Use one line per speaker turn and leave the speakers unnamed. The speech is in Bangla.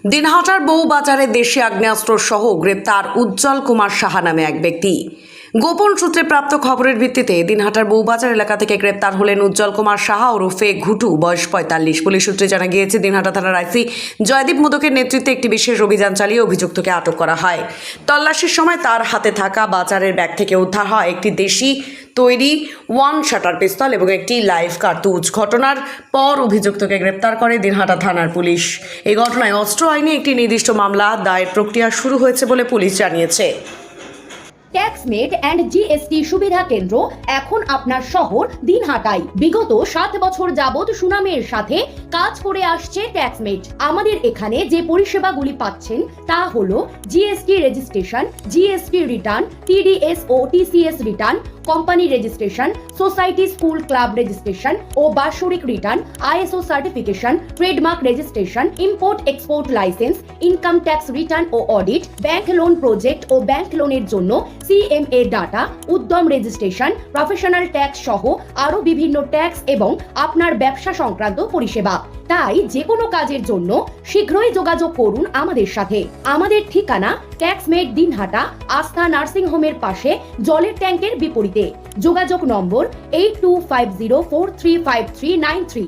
দিনহাটার বউবাজারে দেশি আগ্নেয়াস্ত্র সহ গ্রেপ্তার উজ্জ্বল কুমার সাহা নামে এক ব্যক্তি। গোপন সূত্রে প্রাপ্ত খবরের ভিত্তিতে দিনহাটার বউবাজার এলাকা থেকে গ্রেপ্তার হলেন উজ্জ্বল কুমার সাহা ওরফে ঘুটু, বয়স ৪৫। পুলিশ সূত্রে জানা গিয়েছে, দিনহাটা থানার আইসি জয়দীপ মোদকের নেতৃত্বে একটি বিশেষ অভিযান চালিয়ে অভিযুক্তকে আটক করা হয়। তল্লাশির সময় তার হাতে থাকা বাজারের ব্যাগ থেকে উদ্ধার হয় একটি দেশি তৈরি ওয়ান শাটার পিস্তল এবং একটি লাইভ কার্তুজ। ঘটনার পর অভিযুক্তকে গ্রেপ্তার করে দিনহাটা থানার পুলিশ। এই ঘটনায় অস্ত্র আইনে একটি নির্দিষ্ট মামলা দায়ের প্রক্রিয়া শুরু হয়েছে বলে পুলিশ জানিয়েছে।
ট্যাক্সমেট অ্যান্ড জিএসটি সুবিধা কেন্দ্র এখন আপনার শহর দিনহাটায়। বিগত 7 বছর যাবৎ সুনামের সাথে কাজ করে আসছে ট্যাক্সমেট। আমাদের এখানে যে পরিষেবাগুলি পাচ্ছেন তা হলো GST registration, GST return, TDS ও TCS return, company registration, society school club registration ও বাৎসরিক return, ISO certification, trademark registration, import export license, income tax return ও অডিট, ব্যাংক লোন প্রজেক্ট ও ব্যাংক লোনের জন্য CMA data, Udyam registration, professional tax সহ আরো বিভিন্ন ট্যাক্স এবং আপনার ব্যবসা সংক্রান্ত পরিষেবা। তাই যে কোনো কাজের জন্য শীঘ্রই যোগাযোগ করুন আমাদের সাথে। আমাদের ঠিকানা ট্যাক্সমেট দিনহাটা, আস্থা নার্সিং হোমের পাশে, জলের ট্যাঙ্কের বিপরীতে। যোগাযোগ নম্বর 8250435393।